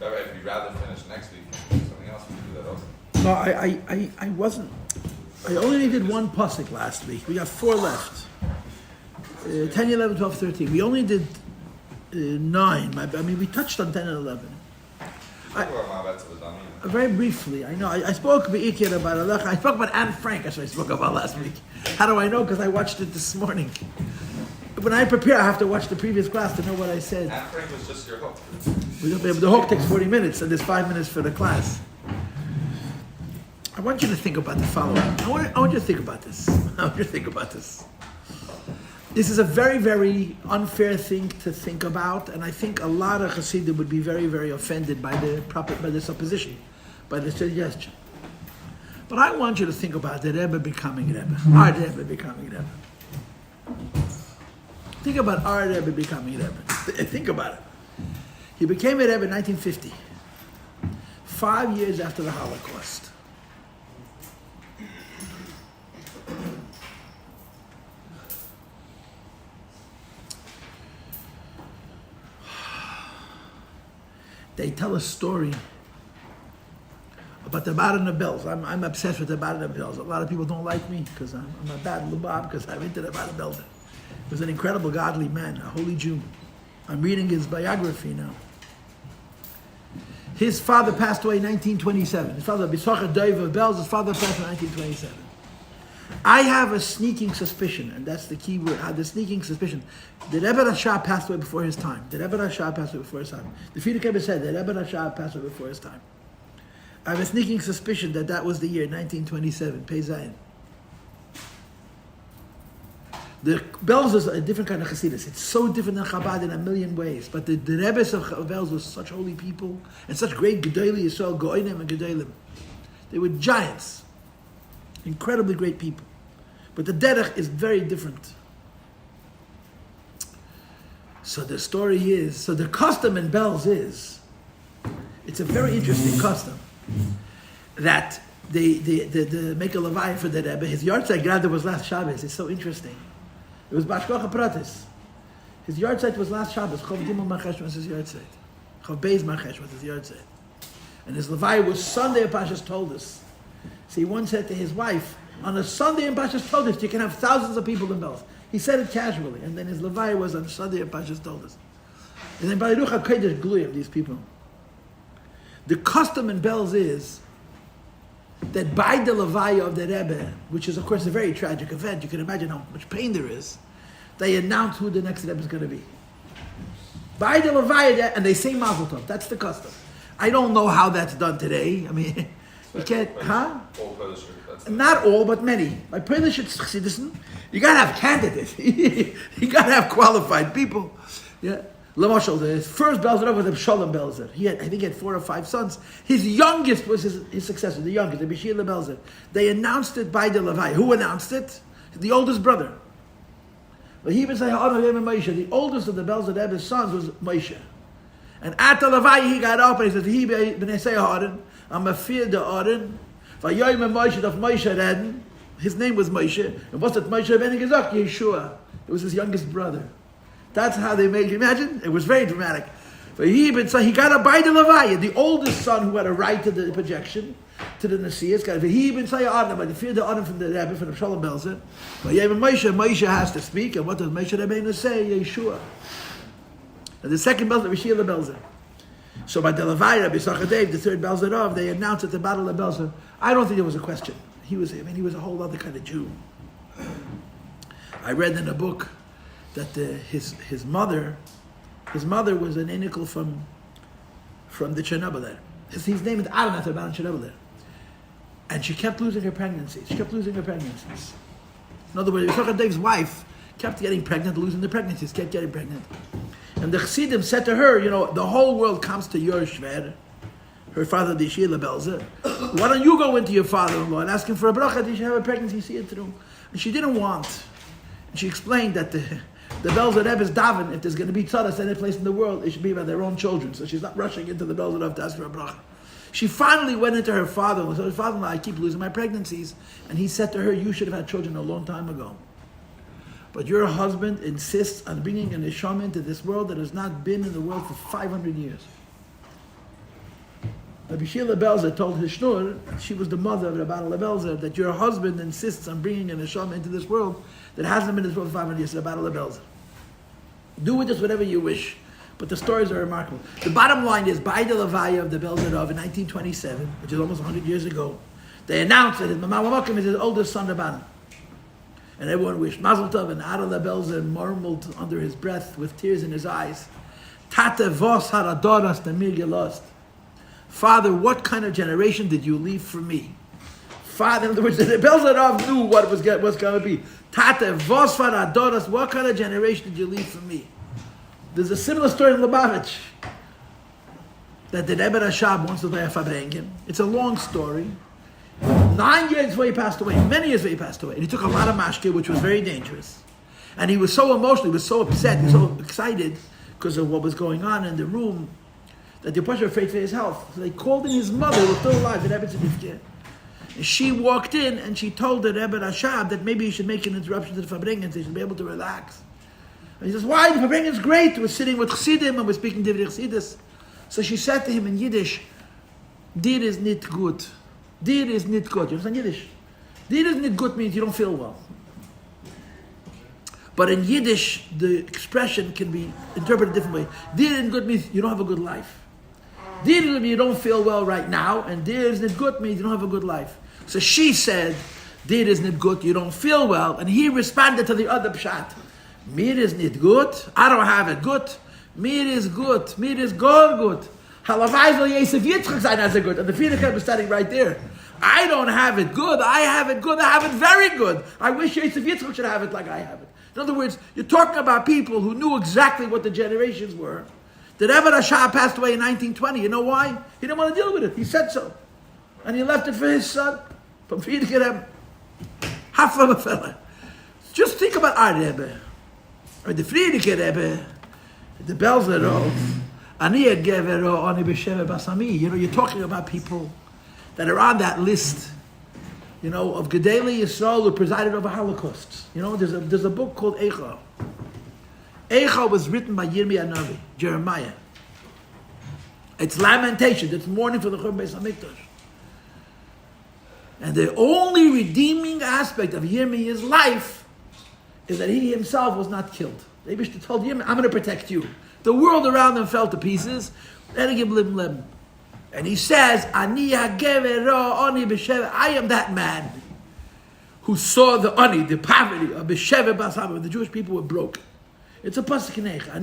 If you'd rather finish next week, something else, we can do that also. No, I wasn't. I only did one pasuk last week. We got 4 left. 10, 11, 12, 13. We only did 9. I mean, we touched on 10 and 11. Very briefly, I know. I spoke about Alecha. I spoke about Anne Frank, as I spoke about last week. How do I know? Because I watched it this morning. When I prepare, I have to watch the previous class to know what I said. Anne Frank was just your hook. The hook takes 40 minutes, and there's 5 minutes for the class. I want you to think about the following. I want you to think about this. I want you to think about this. This is a very, very unfair thing to think about, and I think a lot of Hasidim would be very, very offended by the supposition, by the suggestion. But I want you to think about the Rebbe becoming Rebbe, our Rebbe becoming Rebbe. Think about our Rebbe becoming Rebbe. Think about it. He became a Rebbe in 1950, 5 years after the Holocaust. They tell a story about the Baron of Bells. I'm obsessed with the Baron of Bells. A lot of people don't like me because I'm a bad lubab because I'm into the Baron of Bells. He was an incredible godly man, a holy Jew. I'm reading his biography now. His father passed away in 1927. His father, Bisocha Doiv of Bells, his father passed in 1927. I have a sneaking suspicion, and that's the key word, the sneaking suspicion. The Rebbe Rasha passed away before his time. The Frierdiker said the Rebbe Rasha passed away before his time. I have a sneaking suspicion that was the year 1927, Pei Zayin. The Bells is a different kind of Chassidus. It's so different than Chabad in a million ways. But the Rebbes of Bells were such holy people and such great Gedolei Yisrael, Goinim and Gedolim. They were giants. Incredibly great people. But the derech is very different. So the story is, so the custom in Bells is, it's a very interesting custom, that they make a levaya for the Rebbe. His yahrzeit grad was last Shabbos. It's so interesting. It was Bashkocha Pratis. His yahrzeit was last Shabbos. Chav Gimel Marchesh was his yahrzeit. Chav Beis Marchesh was his yahrzeit. And his levaya was Sunday, Pashas told us. So he once said to his wife, on a Sunday in Pashas Toldus, you can have thousands of people in Bells. He said it casually, and then his levaya was on Sunday in Pashas Toldus. And then Baruch HaKodesh Gluyim, these people. The custom in Bells is that by the levaya of the Rebbe, which is of course a very tragic event, you can imagine how much pain there is, they announce who the next Rebbe is going to be. By the levaya, and they say Mazel Tov. That's the custom. I don't know how that's done today. I mean, you can't, huh? Not all, but many. By Polish Chassidus, you got to have candidates. You got to have qualified people. Yeah. Lamashal, the first Belzer was Shalom Belzer. I think he had 4 or 5 sons. His youngest was his successor, the youngest, the Bishila Belzer. They announced it by the Levai. Who announced it? The oldest brother. But he would say, the oldest of the Belzer Rebbe's sons was Moshe. And at the Levai, he got up and he said, he b'nei say Aaron, I'm a fear the Aaron. Vayoyim Moshe of Moshe Reden. His name was Moshe. And what's it Moshe ben Gezak? Yeshua. It was his youngest brother. That's how they made. Imagine? It was very dramatic. So he got a by the Levaya, the oldest son who had a right to the projection, to the Nasias. He even say Adam, but the fear the Adam from the Rebbe, from the Shalom Belzer. But Moshe has to speak, and what does Moshe Rabbeinu say? Yeshua. And the second Belzer, Rishila Belzer. So by the Levaya, B'Sacha Dave, the third Belzer of, they announced at the Battle of Belzer. I don't think there was a question. He was a whole other kind of Jew. I read in a book that his mother was an inical from the Chernobyl. His name is Adam after Baron Chernobyl. And she kept losing her pregnancies. In other words, Yisroel Dave's wife kept getting pregnant, losing the pregnancies, kept getting pregnant. And the Chassidim said to her, the whole world comes to your Shver, her father, the Yeshila Belzer. Why don't you go into your father-in-law and ask him for a bracha that you should have a pregnancy, see it through? And she didn't want. And she explained that the Belzer Rebbe's daven, if there's going to be tzaddas any place in the world, it should be by their own children. So she's not rushing into the Belzer Rebbe to ask for a bracha. She finally went into her father-in-law. So her father-in-law, I keep losing my pregnancies. And he said to her, you should have had children a long time ago. But your husband insists on bringing an neshama into this world that has not been in the world for 500 years. Rabbi Shila Belzer told his shnur, she was the mother of Rabbi Belzer, that your husband insists on bringing an neshama into this world that hasn't been in this world for 500 years, Rabbi Belzer. Do with this whatever you wish, but the stories are remarkable. The bottom line is, by the Levaya of the Belzer in 1927, which is almost 100 years ago, they announced that his Mama Makom is his oldest son, Rabban. And everyone wished Mazel Tov, and Adela Belzer murmured under his breath with tears in his eyes, Tate vos haradoras namir gelost. Father, what kind of generation did you leave for me? Father, in other words, the Belzer knew what was going to be. Tate vos haradoras, what kind of generation did you leave for me? There's a similar story in Lubavitch that the Rebbe Rashab wants to verbringen. It's a long story. 9 years before he passed away, many years before he passed away, and he took a lot of mashke, which was very dangerous. And he was so emotional, he was so upset, he was so excited because of what was going on in the room that the Pasha were afraid for his health. So they called in his mother, who was still alive, the Rebbe Tzidivke. And she walked in and she told the Rebbe Rashab that maybe he should make an interruption to the Fabringen so he should be able to relax. And he says, why? The Fabringen is great. We're sitting with Chassidim and we're speaking Divrei Chassidus. So she said to him in Yiddish, Dir is nicht gut. Dir is nicht gut. You understand Yiddish? Dir is nicht gut means you don't feel well. But in Yiddish, the expression can be interpreted a different way. Dir is good means you don't have a good life. Dir means you don't feel well right now, and dir is nicht gut means you don't have a good life. So she said, dir is nicht gut, you don't feel well, and he responded to the other pshat. Mir is nicht gut, I don't have it good. Mir is good, mir is good. Halavai soll Yosef Yitzchak sein as a good. And the Frierdiker was standing right there. I don't have it good, I have it good, I have it very good. I wish Yosef Yitzchak should have it like I have it. In other words, you're talking about people who knew exactly what the generations were. The Rebbe Rashab passed away in 1920. You know why? He didn't want to deal with it. He said so. And he left it for his son. From Frierdiker, half of a fella. Just think about our Rebbe. Or the Frierdiker Rebbe, the Belzer of Aniyah Gevero Ani B'Sheva Basami. You know, you're talking about people that are on that list, you know, of Gedolei Yisrael who presided over Holocausts. You know, there's a book called Eicha. Eicha was written by Yirmiyah Navi, Jeremiah. It's lamentation, it's mourning for the Churban Beis HaMikdash. And the only redeeming aspect of Yirmiyah's life is that he himself was not killed. They told Yirmiyah, I'm going to protect you. The world around them fell to pieces. And he says, I am that man who saw the ani, the poverty of B'Sheva Basami, when the Jewish people were broke. It's a pasuk in Eicha.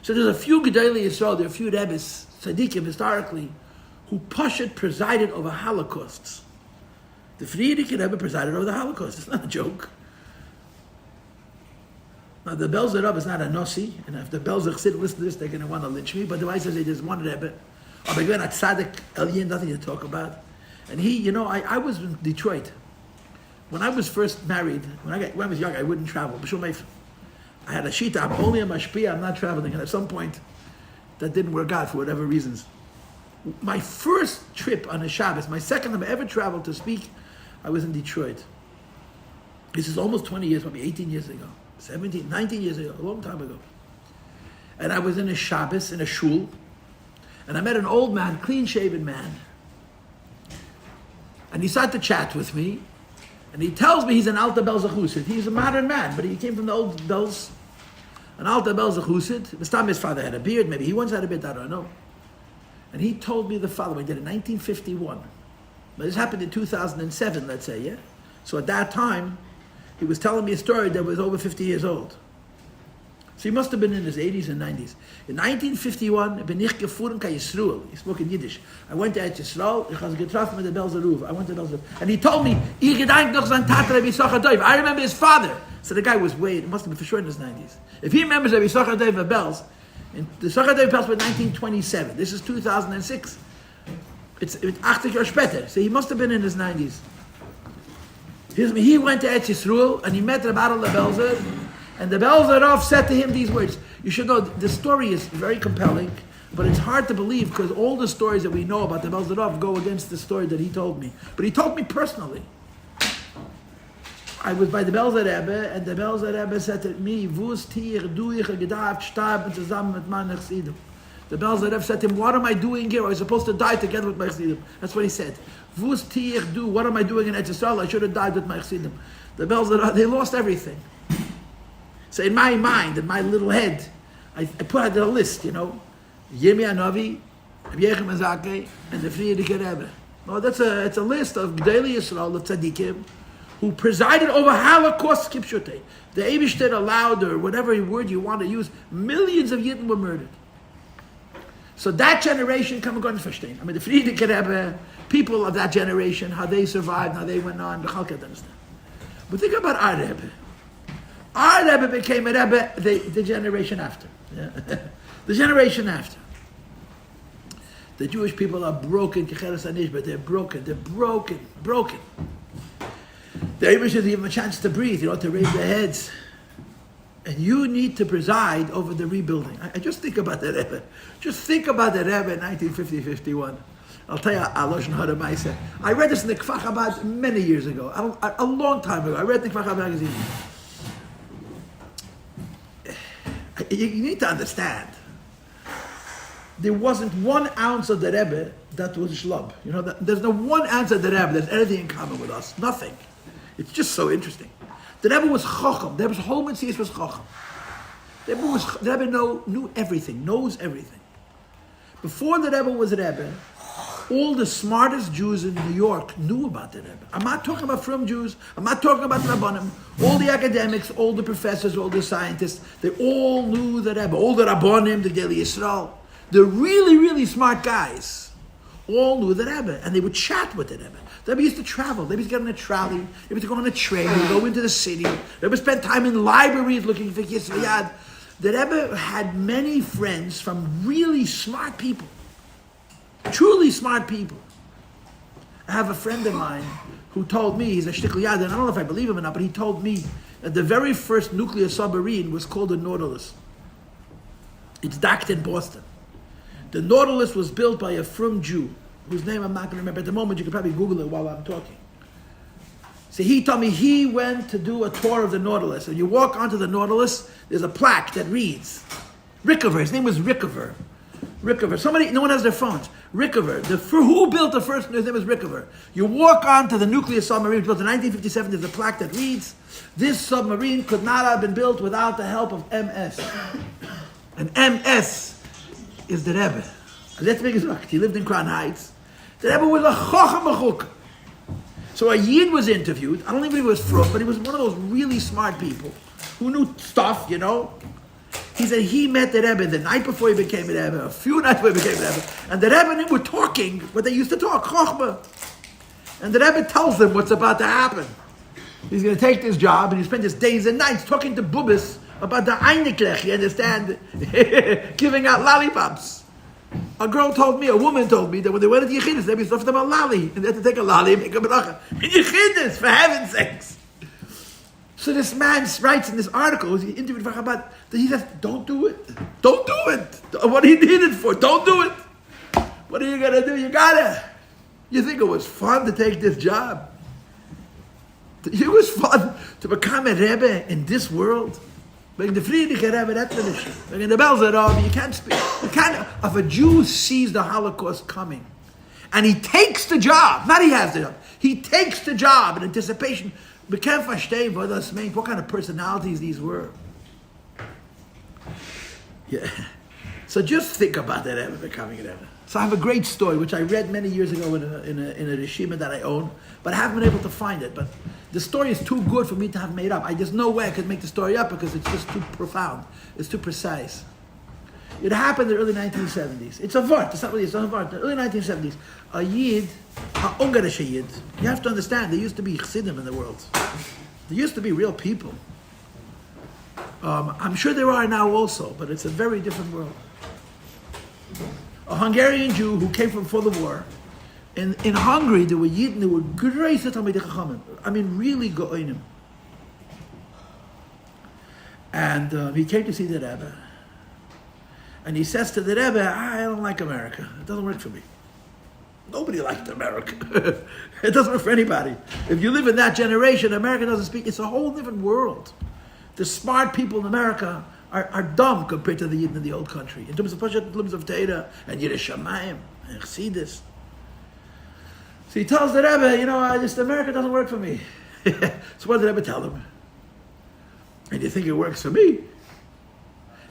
So there's a few Gedolei Yisrael, there are a few Rebbes, Tzaddikim historically, who Pashat presided over Holocausts. The Frierdiker Rebbe presided over the Holocaust. It's not a joke. Now the Belzer Rebbe is not a Nossi, and if the Belzer Chassid listen to this, they're going to want to lynch me. But the Weiss says there's one Rebbe, or again at Tzaddik Elyin, nothing to talk about. And he, you know, I was in Detroit. When I was first married, when I was young, I wouldn't travel. I had a shita, I'm only a mashpia, I'm not traveling. And at some point, that didn't work out for whatever reasons. My first trip on a Shabbos, my second time I ever traveled to speak, I was in Detroit. This is almost 20 years, probably 18 years ago, 17, 19 years ago, a long time ago. And I was in a Shabbos, in a shul, and I met an old man, clean-shaven man. And he started to chat with me, and he tells me he's an Alta Belzer Chusid. He's a modern man, but he came from the old Bells. An Alta Belzer Chusid. Mistam, his father had a beard, maybe he once had a beard, I don't know. And he told me the following, he did it in 1951. But this happened in 2007, let's say, yeah? So at that time, he was telling me a story that was over 50 years old. So he must have been in his 80s and 90s. In 1951, bin ich gefahren ka Yisrael. He spoke in Yiddish. I went to Yisrael, ich was getroffen mit der Belzer Ruf. I went to Belzer Ruf. And he told me, ich gedank noch sein Tat Rabbi Yisachar Doiv. I remember his father. So the guy was it must have been for sure in his 90s. If he remembers Rabbi Yisachar Doiv of Belz, and the Yisachar Doiv passed away in 1927. This is 2006. It's 80 years später. So he must have been in his 90s. He went to Yisrael and he met Rabbi Belzer. And the Belzer Rav said to him these words. You should know, the story is very compelling, but it's hard to believe because all the stories that we know about the Belzer Rav go against the story that he told me. But he told me personally. I was by the Belzer Rebbe, and the Belzer Rebbe said to me, Wus tier du ich gedacht starben zusammen mit meinen Chassidim. The Belzer Rebbe said to him, what am I doing here? I was supposed to die together with my Chassidim. That's what he said. Vus tiyich du, what am I doing in Eretz Yisrael? I should have died with my Chassidim. The Belzer Rebbe, they lost everything. So in my mind, in my little head, I put out a list, Yirmi Hanavi, Rabbi Yechim Azake, and the Friedrich Rebbe. No, it's a list of Gdei Yisrael, of Tzaddikim, who presided over Holocaust Kipshutei. The Eibishter allowed, or whatever word you want to use, millions of Yidden were murdered. So that generation come and go and verstehen. I mean, the Friedrich Rebbe, people of that generation, how they survived, how they went on, the Chalk understand. But think about our Rebbe. Our Rebbe became a Rebbe the generation after. Yeah? The generation after. The Jewish people are broken, but they're broken. They're broken. The Rebbe should give them a chance to breathe, to raise their heads. And you need to preside over the rebuilding. I just think about that Rebbe. Just think about that Rebbe in 1950-51. I'll tell you, Aloshn Hadamaisa. I read this in the Kfar Chabad many years ago, a long time ago. I read the Kfar Chabad magazine. You need to understand. There wasn't 1 ounce of the Rebbe that was shlub. There's no 1 ounce of the Rebbe that's anything in common with us. Nothing. It's just so interesting. The Rebbe was chacham. The Rebbe's whole mitzvah was chacham. The Rebbe knew everything, knows everything. Before the Rebbe was Rebbe, all the smartest Jews in New York knew about the Rebbe. I'm not talking about from Jews. I'm not talking about Rabbanim. All the academics, all the professors, all the scientists, they all knew the Rebbe. All the Rabbanim, the Gdei Yisrael, the really, really smart guys, all knew the Rebbe, and they would chat with the Rebbe. The Rebbe used to travel. They used to get on a trolley. They used to go on a train. They would go into the city. The Rebbe spent time in libraries looking for Yisvayad. The Rebbe had many friends from really smart people. Truly smart people. I have a friend of mine who told me, he's a shtick lyhadus, and I don't know if I believe him or not, but he told me that the very first nuclear submarine was called the Nautilus. It's docked in Boston. The Nautilus was built by a frum Jew, whose name I'm not going to remember at the moment. You can probably Google it while I'm talking. So he told me he went to do a tour of the Nautilus. And you walk onto the Nautilus, there's a plaque that reads, Rickover. His name was Rickover. No one has their phones. Rickover. Who built the first? His name was Rickover. You walk onto the nuclear submarine built in 1957. There's a plaque that reads, this submarine could not have been built without the help of MS. And MS is the Rebbe. Let's make it right. He lived in Crown Heights. The Rebbe was a chacham achuk. So a Yid was interviewed. I don't think he was from, but he was one of those really smart people who knew stuff, He said he met the Rebbe the night before he became a Rebbe, a few nights before he became a Rebbe, and the Rebbe and him were talking what they used to talk, chochmah. And the Rebbe tells them what's about to happen. He's going to take this job, and he spent his days and nights talking to bubbis about the einiklech, you understand, giving out lollipops. A woman told me that when they went to Yechidus, they stuffed them a lolly, and they had to take a lolly and make a bracha. In Yechidus, for heaven's sakes. So this man writes in this article, he interviewed for Chabad, that he says, don't do it. Don't do it. What do you need it for? Don't do it. What are you going to do? You think it was fun to take this job? It was fun to become a Rebbe in this world. Like the Friedrich Rebbe, that's the issue. Like in the Belzer Rebbe, you can't speak. If a Jew sees the Holocaust coming, and he takes the job, not he has the job, he takes the job in anticipation. We can't verstehen what kind of personalities these were. Yeah. So just think about that Rebbe becoming a Rebbe. So I have a great story, which I read many years ago in a reshima that I own, but I haven't been able to find it. But the story is too good for me to have made up. There's no way I could make the story up because it's just too profound. It's too precise. It happened in the early 1970s. It's a vart. It's not really, it's not a vart. The early 1970s. A Yid, a Ungarische Yid. You have to understand, there used to be Chassidim in the world. There used to be real people. I'm sure there are now also, but it's a very different world. A Hungarian Jew who came from before the war. In Hungary, there were Yidden who were great Talmidei Chachamim. I mean, really go'onim. And he came to see the Rebbe. And he says to the Rebbe, I don't like America. It doesn't work for me. Nobody liked America. It doesn't work for anybody. If you live in that generation, America doesn't speak. It's a whole different world. The smart people in America are dumb compared to the Yidden in the old country. In terms of Torah and Yiras Shamayim and Chassidus. So he tells the Rebbe, America doesn't work for me. So what did the Rebbe tell him? And you think it works for me?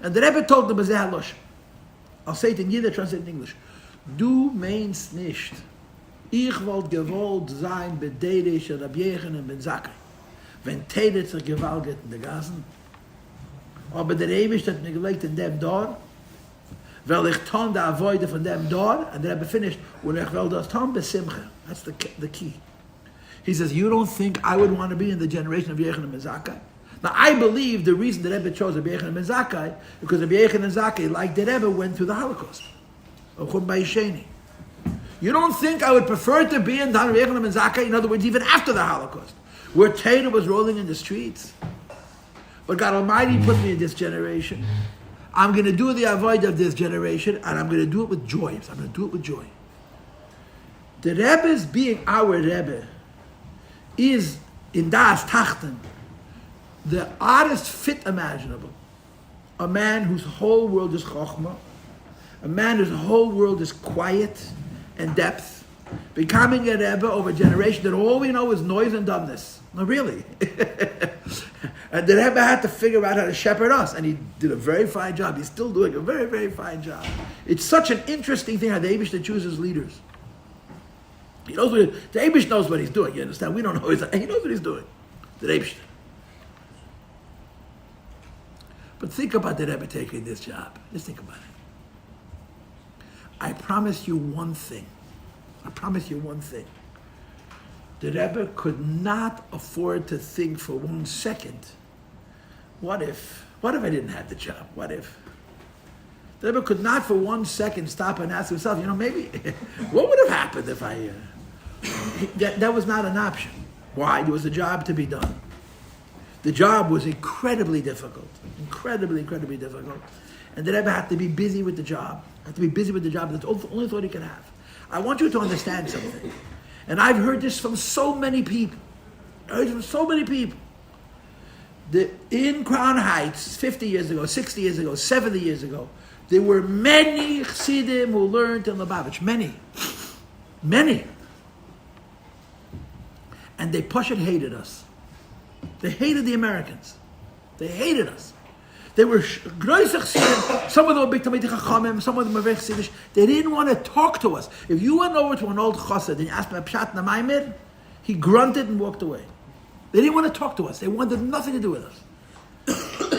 And the Rebbe told him, I'll say it in Yiddish, translate it in English. Du meinst nicht, ich wollt gewollt sein bedeutet Rabbi Yochanan ben Zakkai. Wenn Tedet sich gewalget in der Gassen, aber der Ewicht hat mir gelegt in dem Dor, weil ich ton der Avoide von dem Dor, and the Rebbe finished, und ich will das ton besimcha. That's the key. He says, you don't think I would want to be in the generation of Yochanan ben Zakkai? Now, I believe the reason the Rebbe chose Rabbi Yochanan ben Zakkai, because Rabbi Yochanan ben Zakkai, like the Rebbe, went through the Holocaust. You don't think I would prefer to be in Rabbi Yochanan ben Zakkai, in other words, even after the Holocaust, where Torah was rolling in the streets. But God Almighty put me in this generation. I'm going to do the avoid of this generation, and I'm going to do it with joy. I'm going to do it with joy. The Rebbe's being our Rebbe is, in Das Tachten, the oddest fit imaginable. A man whose whole world is chokhmah, a man whose whole world is quiet and depth, becoming a Rebbe over a generation that all we know is noise and dumbness. No, really. And the Rebbe had to figure out how to shepherd us, and he did a very fine job. He's still doing a very, very fine job. It's such an interesting thing how the Eibush chooses leaders. He knows the Eibush knows what he's doing. You understand? We don't know. He knows what he's doing. The Eibush. But think about the Rebbe taking this job. Just think about it. I promise you one thing. The Rebbe could not afford to think for 1 second, what if I didn't have the job? What if? The Rebbe could not for 1 second stop and ask himself, maybe, what would have happened if I... that was not an option. Why? There was a job to be done. The job was incredibly difficult. Incredibly difficult. And the Rebbe had to be busy with the job. That's the only thought he could have. I want you to understand something. And I've heard this from so many people. In Crown Heights, 50 years ago, 60 years ago, 70 years ago, there were many Chassidim who learned in Lubavitch. Many. And they pushed hated us. They hated the Americans. They hated us. They were große Chassidim. Some of them were big Talmidei Chachamim. Some of them were very Chassidish. They didn't want to talk to us. If you went over to an old Chassid and you asked him Pshat Namaimir, he grunted and walked away. They didn't want to talk to us. They wanted nothing to do with us.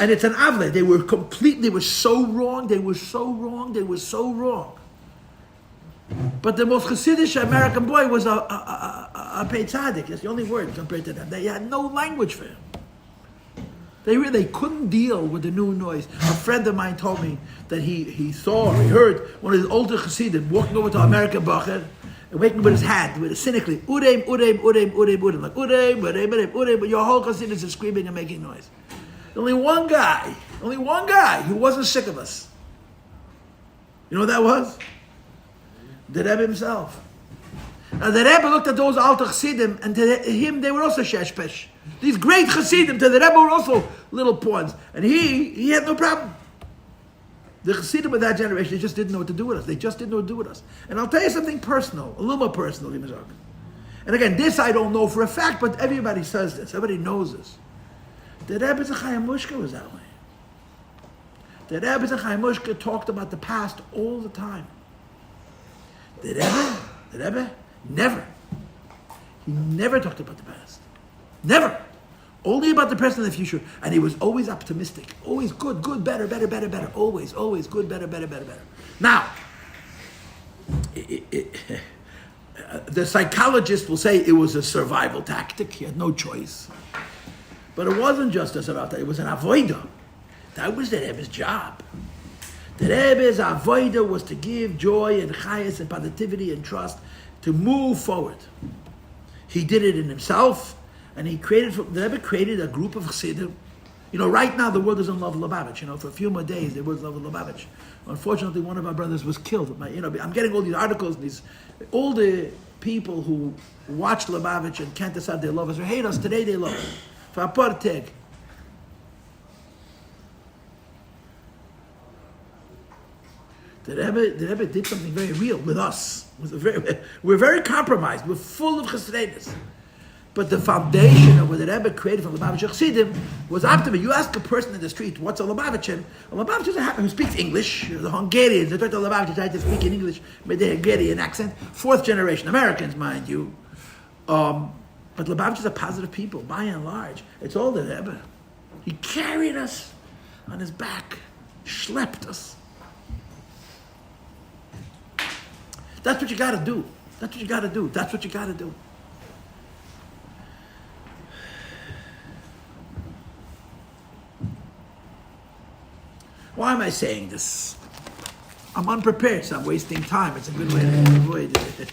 And it's an avle. They were so wrong. But the most Chassidish American boy was a Pei Tzadik. That's the only word compared to them. They had no language for him. They couldn't deal with the new noise. A friend of mine told me that he heard one of his older Chassidim walking over to American Bacher and waking with his hand, with a cynically, Ureim, like Ureim, but your whole Chassidus is screaming and making noise. Only one guy who wasn't sick of us. You know what that was? The Rebbe himself. Now the Rebbe looked at those alter Chassidim, and to him they were also sheshpesh. These great Chassidim to the Rebbe were also little pawns, and he had no problem. The Chassidim of that generation, they just didn't know what to do with us. And I'll tell you something personal, a little more personal, and again, this I don't know for a fact, but everybody says this, everybody knows this. The Rebbe Achei Temimim was that way. The Rebbe Achei Temimim talked about the past all the time. The Rebbe never talked about the past. Never. Only about the present and the future. And he was always optimistic. Always good, better. Always good, better. Now, the psychologist will say it was a survival tactic. He had no choice. But it wasn't just a survival tactic. It was an avoider. That was the Rebbe's job. The Rebbe's avoider was to give joy and chayas and positivity and trust to move forward. He did it in himself, and the Rebbe created a group of Chassidim. Right now the world is in love with Lubavitch. For a few more days the world's in love with Lubavitch. Unfortunately, one of our brothers was killed. I'm getting all these articles, and all the people who watch Lubavitch and can't decide they love us or hate us, today they love us. For apartheid. The Rebbe did something very real with us. We're very compromised. We're full of chassidus. But the foundation of what the Rebbe created from Lubavitch Chassidim was after you ask a person in the street, what's a Lubavitcher? A Lubavitcher is a who speaks English. The Hungarians, they talk to Lubavitcher, try to speak in English with the Hungarian accent. 4th generation Americans, mind you. But Lubavitchers are positive people, by and large. It's all the Rebbe. He carried us on his back, schlepped us. That's what you got to do. That's what you got to do. That's what you got to do. Why am I saying this? I'm unprepared, so I'm wasting time. It's a good way to avoid it.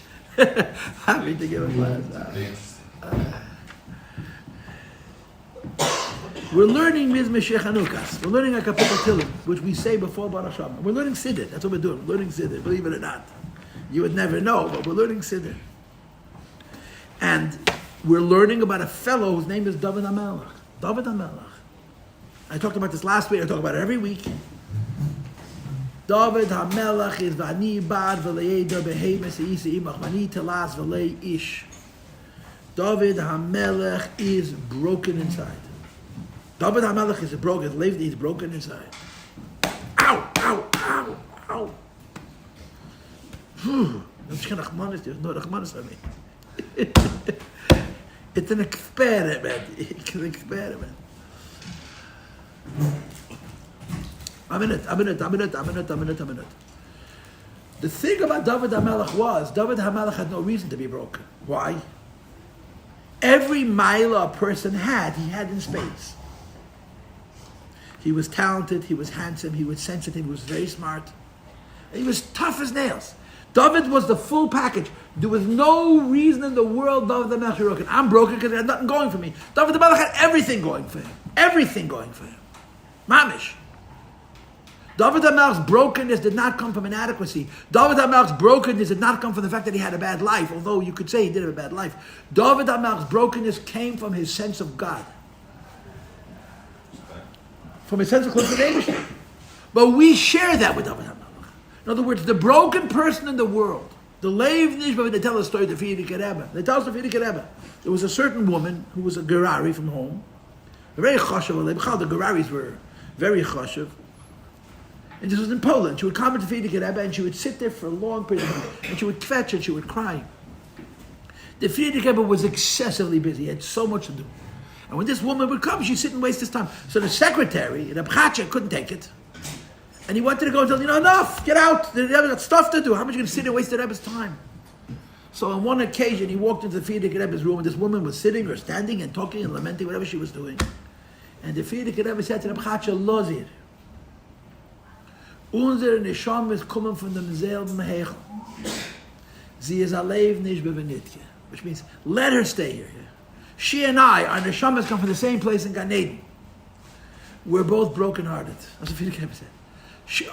Happy to give a class. We're learning Mizmeh Chanukas. We're learning a Kapitel Tilim, which we say before Baruch Hashem. We're learning Siddur. That's what we're doing. We're learning Siddur, believe it or not. You would never know, but we're learning Siddur. And we're learning about a fellow whose name is David HaMelech. David HaMelech. I talked about this last week. I talk about it every week. David HaMelech is Vani Bad V'Le'eda Behemes Yisi Imach Vani Telas V'Lei Ish. David HaMelech is broken inside. David HaMelech is broken. He's broken inside. Ow! Ow! Ow! Ow! There's no Rachmanis on me. It's an experiment. It's an experiment. A minute. The thing about David HaMelech was, David HaMelech had no reason to be broken. Why? Every mila a person had, he had in space. He was talented, he was handsome, he was sensitive, he was very smart. He was tough as nails. David was the full package. There was no reason in the world David HaMelech was broken. I'm broken because he had nothing going for me. David HaMelech had everything going for him. Everything going for him. Mamish. David HaMelech's brokenness did not come from inadequacy. David HaMelech's brokenness did not come from the fact that he had a bad life, although you could say he did have a bad life. David HaMelech's brokenness came from his sense of God. From his sense of close to the But we share that with David HaMelech. In other words, the broken person in the world, the Leiv Nishba, they tell a story, the Frierdiker Rebbe. They tell us the Frierdiker Rebbe. There was a certain woman who was a Gerari from home. A very chashuv. The Geraris were very chashuv. And this was in Poland. She would come to the Frierdiker Rebbe and she would sit there for a long period of time. And she would kvetch and she would cry. The Frierdiker Rebbe was excessively busy. He had so much to do. And when this woman would come, she'd sit and waste his time. So the secretary, the Bchacha, couldn't take it. And he wanted to go and tell, enough, get out. The Rebbe's got stuff to do. How much are you going to sit and waste the Rebbe's time? So on one occasion, he walked into the Frierdiker Rebbe's room and this woman was sitting or standing and talking and lamenting, whatever she was doing. And the Frierdiker Rebbe said to the Bchacha, Lozir, unsere Neshama is coming from the selben Hechel. Sie is a Leiv nicht bebenitke. Which means, let her stay here. She and I, our Neshamas come from the same place in Gan Eden. We're both broken-hearted. That's what Frierdiker Rebbe said.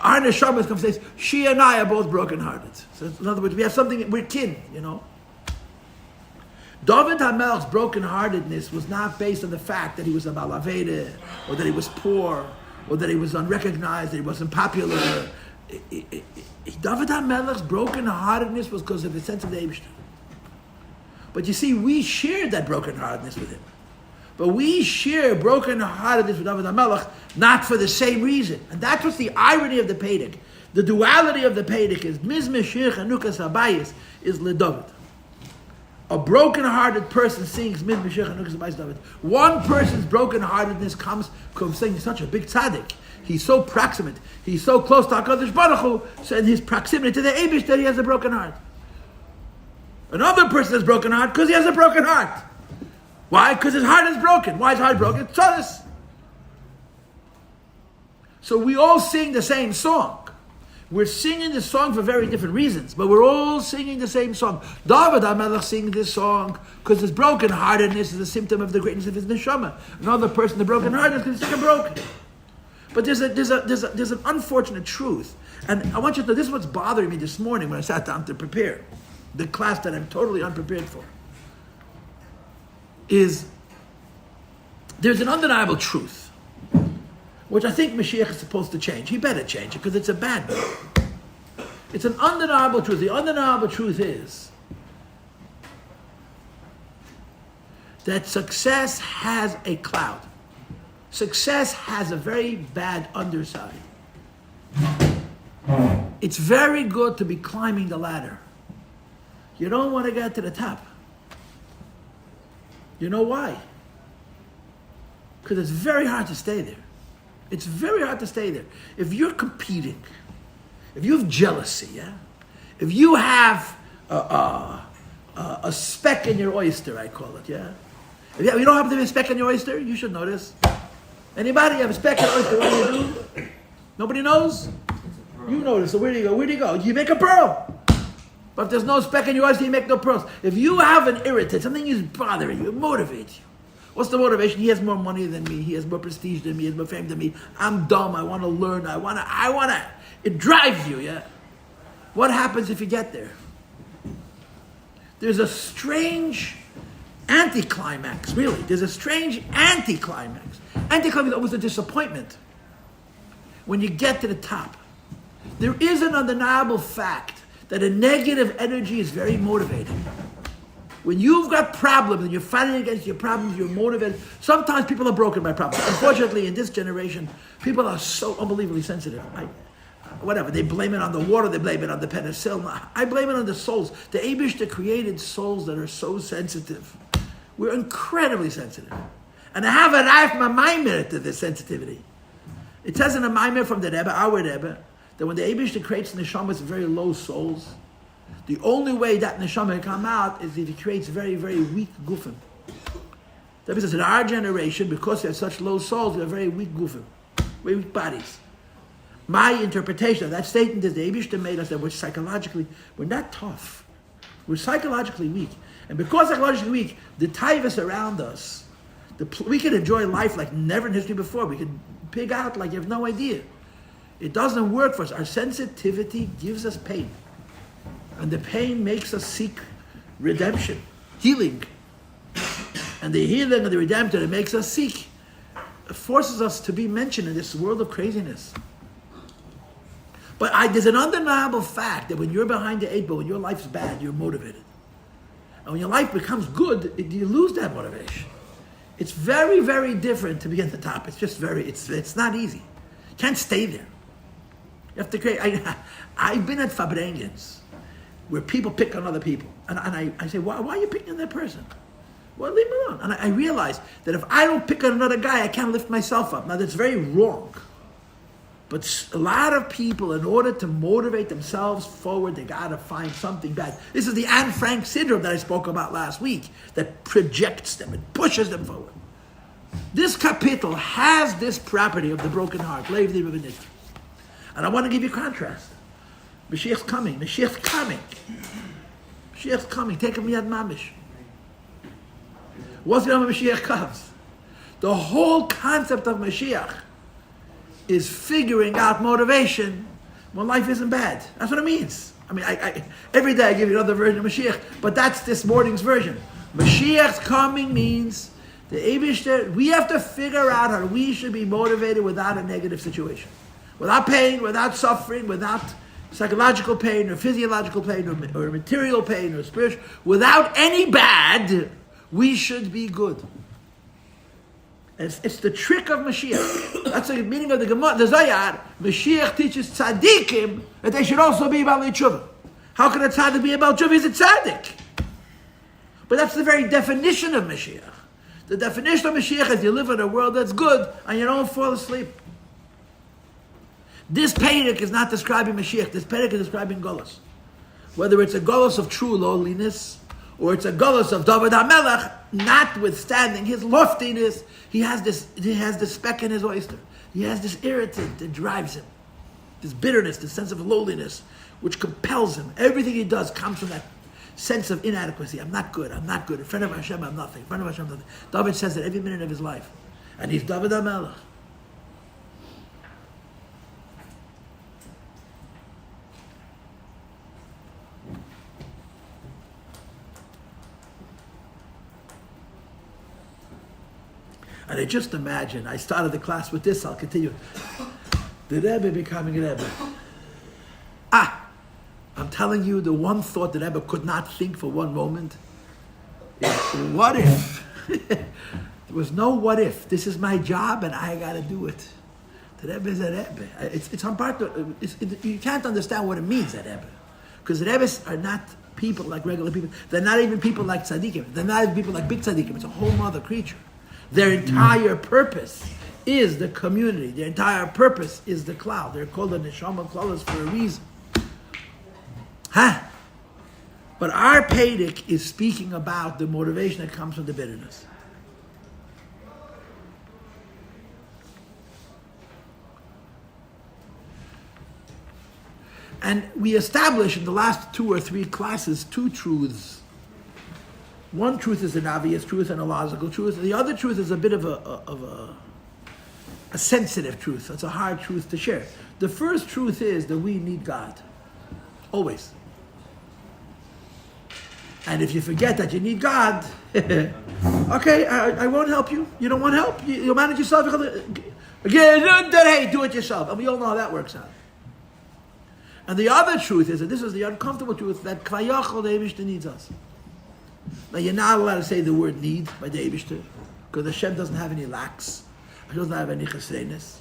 Our Neshamas come from the same. She and I are both broken-hearted. So in other words, we have something, we're kin, David HaMelech's broken-heartedness was not based on the fact that he was a Balaveda, or that he was poor, or that he was unrecognized, that he wasn't popular. David HaMelech's broken-heartedness was because of his sense of the Eibishter. But you see, we shared that broken-heartedness with him. But we share broken-heartedness with David HaMelech not for the same reason. And that's what's the irony of the Pedic. The duality of the Pedic is Mizmeh Chanukas Habayis is LeDavid. A broken-hearted person sings Mizmeh Chanukas Habayis David. One person's broken-heartedness comes from saying he's such a big tzaddik. He's so proximate. He's so close to HaKadosh Baruch Hu. So in his proximity to the Eibush that he has a broken heart. Another person has a broken heart because he has a broken heart. Why? Because his heart is broken. Why is his heart broken? It's us. So we all sing the same song. We're singing the song for very different reasons, but we're all singing the same song. David HaMelech sings this song because his brokenheartedness is a symptom of the greatness of his neshama. Another person, the brokenheartedness, because he's broken. But there's an unfortunate truth, and I want you to know this is what's bothering me this morning when I sat down to prepare the class that I'm totally unprepared for. Is there's an undeniable truth, which I think Mashiach is supposed to change. He better change it because it's a bad thing. It's an undeniable truth. The undeniable truth is that success has a cloud. Success has a very bad underside. It's very good to be climbing the ladder. You don't want to get to the top. You know why? Because it's very hard to stay there. It's very hard to stay there. If you're competing, if you have jealousy, yeah? If you have a speck in your oyster, I call it, yeah? If you don't happen to be a speck in your oyster, you should know this. Anybody have a speck in your oyster? What do you do? Nobody knows? You notice. So where do you go? Where do you go? You make a pearl. But if there's no speck in your oyster, you make no pearls. If you have an irritant, something is bothering you, it motivates you. What's the motivation? He has more money than me. He has more prestige than me. He has more fame than me. I'm dumb. I want to learn. I want to. It drives you, yeah? What happens if you get there? There's a strange anticlimax, really. There's a strange anticlimax. Anticlimax is almost a disappointment when you get to the top. There is an undeniable fact that a negative energy is very motivating. When you've got problems and you're fighting against your problems, you're motivated. Sometimes people are broken by problems. Unfortunately, in this generation, people are so unbelievably sensitive. Whatever, they blame it on the water, they blame it on the penicillin. I blame it on the souls. The Eibishter created souls that are so sensitive. We're incredibly sensitive. And I have a life, my maimer to this sensitivity. It says in a maimer from the Rebbe, our Rebbe, that when the Eibishter creates neshamas, very low souls, the only way that neshama can come out is if he creates very, very weak gufim. That means in our generation, because we have such low souls, we have very weak gufim, very weak bodies. My interpretation of that statement is the Eibishter made us that we're not tough. We're psychologically weak. And because psychologically weak, the taivas around us, we can enjoy life like never in history before. We can pig out like you have no idea. It doesn't work for us. Our sensitivity gives us pain. And the pain makes us seek redemption, healing. And the healing and the redemption it makes us seek forces us to be mentioned in this world of craziness. But there's an undeniable fact that when you're behind the eight ball, when your life's bad, you're motivated. And when your life becomes good, you lose that motivation. It's very, very different to be at the top. It's just it's not easy. You can't stay there. You have to create. I've been at Fabrengens where people pick on other people. And I say, why are you picking on that person? Well, leave me alone. And I realize that if I don't pick on another guy, I can't lift myself up. Now, that's very wrong. But a lot of people, in order to motivate themselves forward, they got to find something bad. This is the Anne Frank syndrome that I spoke about last week that projects them and pushes them forward. This kapitel has this property of the broken heart. And I want to give you contrast. Mashiach's coming. Mashiach's coming. Mashiach's coming. Take him yad mamish. What's the name of Mashiach comes? The whole concept of Mashiach is figuring out motivation when life isn't bad. That's what it means. I mean, I every day I give you another version of Mashiach, but that's this morning's version. Mashiach's coming means the Eibishter, we have to figure out how we should be motivated without a negative situation. Without pain, without suffering, without psychological pain or physiological pain or material pain or spiritual, without any bad, we should be good. And it's the trick of Mashiach. That's the meaning of the Gemara, the Zayar. Mashiach teaches tzaddikim that they should also be Baalei Tshuva. How can a tzaddik be a Baal Tshuva? He's a tzaddik. But that's the very definition of Mashiach. The definition of Mashiach is you live in a world that's good and you don't fall asleep. This Perek is not describing Mashiach. This Perek is describing Golus. Whether it's a Golus of true lowliness or it's a Golus of David HaMelech, notwithstanding his loftiness, he has this speck in his oyster. He has this irritant that drives him. This bitterness, this sense of lowliness, which compels him. Everything he does comes from that sense of inadequacy. I'm not good. In front of Hashem, I'm nothing. In front of Hashem, I'm nothing. David says that every minute of his life. And he's David HaMelech. And I just imagine, I started the class with this, I'll continue. The Rebbe becoming a Rebbe. I'm telling you, the one thought that Rebbe could not think for one moment is, what if? There was no what if. This is my job and I got to do it. The Rebbe is a Rebbe. It's on part of, you can't understand what it means, that Rebbe. Because the Rebbes are not people like regular people. They're not even people like tzaddikim. They're not even people like big tzaddikim. It's a whole other creature. Their entire purpose is the community. Their entire purpose is the cloud. They're called the neshama klalas for a reason. Huh? But our Pedic is speaking about the motivation that comes from the bitterness. And we establish in the last 2 or 3 classes 2 truths. One truth is an obvious truth and a logical truth. The other truth is a bit of a sensitive truth. It's a hard truth to share. The first truth is that we need God. Always. And if you forget that you need God, okay, I won't help you. You don't want help? You'll manage yourself? Again, hey, do it yourself. And we all know how that works out. And the other truth is, and this is the uncomfortable truth, that Kvayachol, the Eibishter, needs us. Now, you're not allowed to say the word need by the Eibishter, because Hashem doesn't have any lacks. He doesn't have any chesrenes.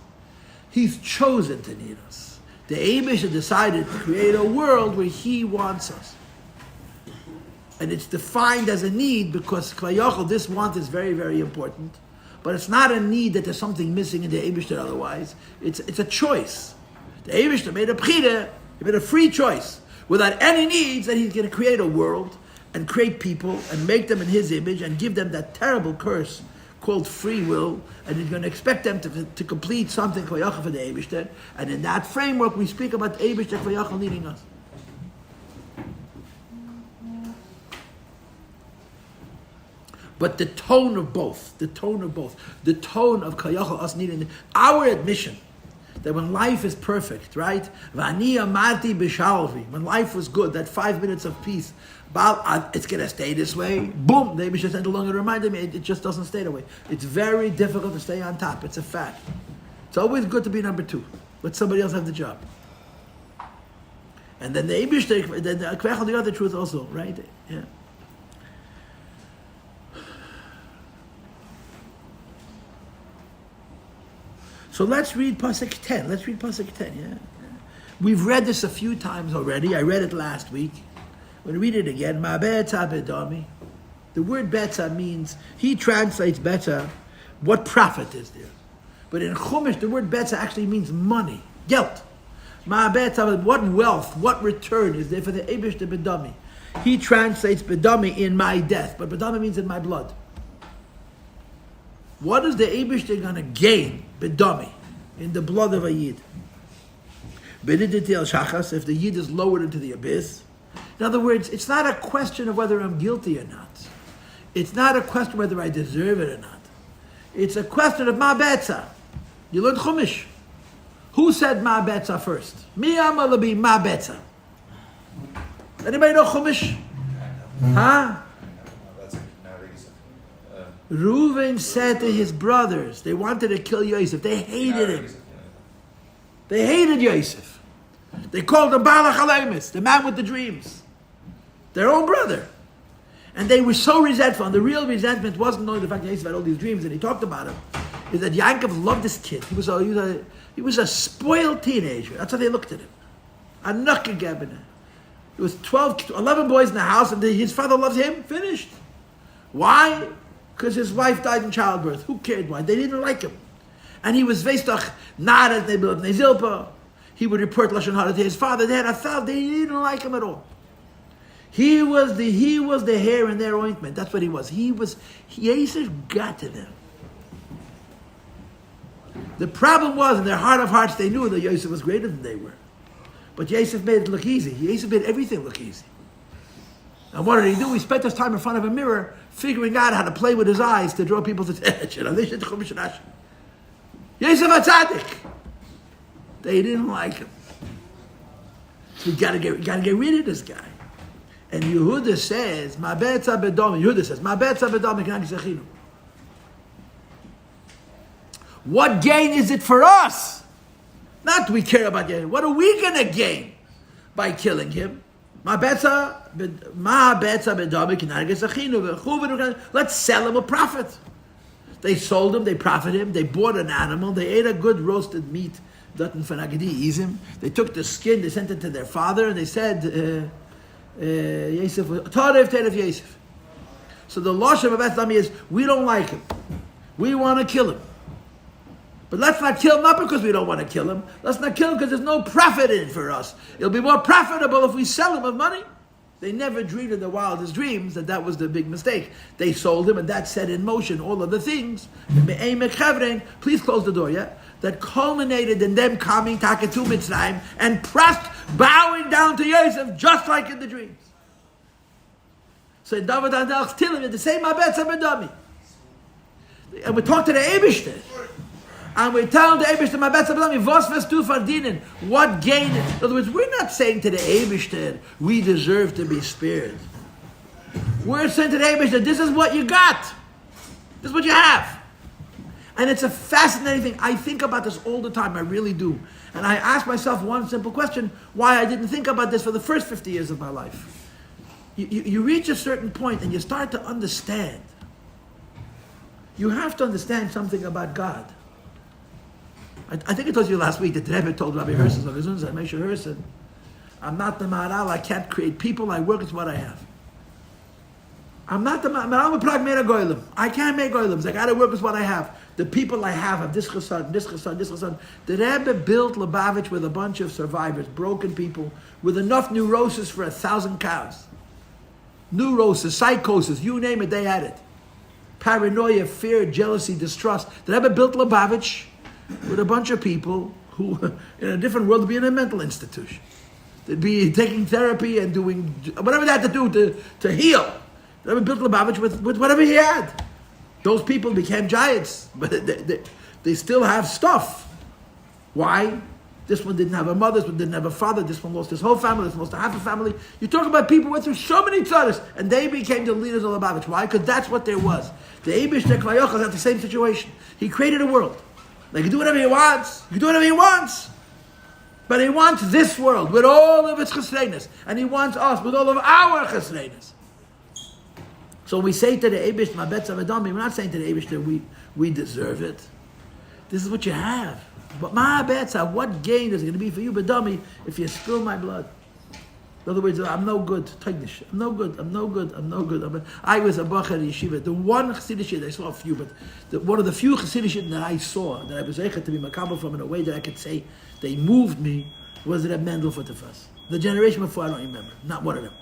He's chosen to need us. The Eibishter decided to create a world where He wants us. And it's defined as a need because Kvayachol, this want is very, very important. But it's not a need that there's something missing in the Eibishter otherwise. It's a choice. The Eibishter made a bchira. He made a free choice without any needs that He's going to create a world and create people and make them in His image and give them that terrible curse called free will, and He's going to expect them to complete something for the Eibishter. And in that framework, we speak about Eibishter Kvayachol needing us. But the tone of Kvayachol, us needing our admission that when life is perfect, right? When life was good, that 5 minutes of peace, it's going to stay this way. Boom! The Eibishter no longer reminded me, it just doesn't stay that way. It's very difficult to stay on top. It's a fact. It's always good to be number 2. Let somebody else have the job. And then the Eibishter, then the Kvayachol, the other truth also, right? Yeah. So let's read Pasuk 10. Yeah. We've read this a few times already. I read it last week. I'm going to read it again. Ma betza bedami. The word betza means, he translates betza, what profit is there? But in Chumash, the word betza actually means money, geld. Ma betza, what wealth, what return is there for the Eibishter bedami? He translates bedami in my death, but bedami means in my blood. What is the Eibishter going to gain, bedami, in the blood of a Yid? If the Yid is lowered into the abyss. In other words, it's not a question of whether I'm guilty or not. It's not a question whether I deserve it or not. It's a question of ma betza. You learned Chumash. Who said ma betza first? Mi amalabi ma betza. Anybody know Chumash? Huh? Reuven said to his brothers, they wanted to kill Yosef. They hated him. They hated Yosef. They called him Balach Alemis, the man with the dreams. Their own brother. And they were so resentful. And the real resentment wasn't knowing the fact that Yosef had all these dreams and he talked about him. Is that Yaakov loved this kid. He was a spoiled teenager. That's how they looked at him. A nukkah. There was 11 boys in the house and his father loved him. Finished. Why? Because his wife died in childbirth. Who cared why? They didn't like him. And he was Veistach, not as they built Nezilpa. He would report Lashon Hara to his father. They had a thought. They didn't like him at all. He was the hair in their ointment. That's what he was. Yosef got to them. The problem was, in their heart of hearts, they knew that Yosef was greater than they were. But Yosef made it look easy. Yosef made everything look easy. And what did he do? He spent his time in front of a mirror figuring out how to play with his eyes to draw people's attention. Yosef HaTzadik. They didn't like him. So you gotta get rid of this guy. And Yehuda says, Ma betza bedomi. Yehuda says, Ma betza bedomi k'nagi zechinu. What gain is it for us? Not do we care about Yosef. What are we going to gain by killing him? Let's sell him a profit. They sold him, they profited him, they bought an animal, they ate a good roasted meat. They took the skin, they sent it to their father, and they said, Yosef, Tarev Yosef. So the lashon of Beis Dami is, we don't like him. We want to kill him. But let's not kill him, not because we don't want to kill him. Let's not kill him because there's no profit in it for us. It'll be more profitable if we sell him with money. They never dreamed in their wildest dreams that was the big mistake. They sold him, and that set in motion all of the things. Please close the door, yeah? That culminated in them coming to Mitzrayim and pressed, bowing down to Yosef, just like in the dreams. So in David Adel's Tilim, the same Abetz Abedami. And we talk to the Eibishter. And we tell the Eibishter, Abetz Abedami, Vos Vestu Fardinen, what gain? In other words, we're not saying to the Eibishter, we deserve to be spared. We're saying to the Eibishter, this is what you got. This is what you have. And it's a fascinating thing. I think about this all the time, I really do. And I ask myself one simple question, why I didn't think about this for the first 50 years of my life. You reach a certain point and you start to understand. You have to understand something about God. I think I told you last week that the Rebbe told Rabbi Yossi Paltiel, I'm not the Maharal, I can't create people, I work with what I have. I'm not the Maharal, I can't make goylems, I got to work with what I have. The people I have this chesed, this chesed, this chesed. The Rebbe built Lubavitch with a bunch of survivors, broken people, with enough neurosis for 1,000 cows. Neurosis, psychosis, you name it, they had it. Paranoia, fear, jealousy, distrust. The Rebbe built Lubavitch with a bunch of people who, in a different world, would be in a mental institution. They'd be taking therapy and doing whatever they had to do to heal. The Rebbe built Lubavitch with whatever he had. Those people became giants, but they still have stuff. Why? This one didn't have a mother, this one didn't have a father, this one lost his whole family, this one lost half a family. You talk about people who went through so many tzaddis, and they became the leaders of Lubavitch. Why? Because that's what there was. The Eibush Tekvayochel had the same situation. He created a world. He can do whatever he wants. He can do whatever he wants. But he wants this world with all of its chesreinus. And he wants us with all of our chesreinus. So when we say to the Eibush, Mabetz Avedami, we're not saying to the Eibush that we deserve it. This is what you have. But Ma'abetza, what gain is it going to be for you, Bedami, if you spill my blood? In other words, I'm no good. I'm no good. I was a Bachar Yeshiva. The one Chassidish I saw a few, but one of the few Chassidish that I saw, that I was able to be makabel from in a way that I could say they moved me, was Reb Mendel for Tefas. The generation before, I don't remember. Not one of them.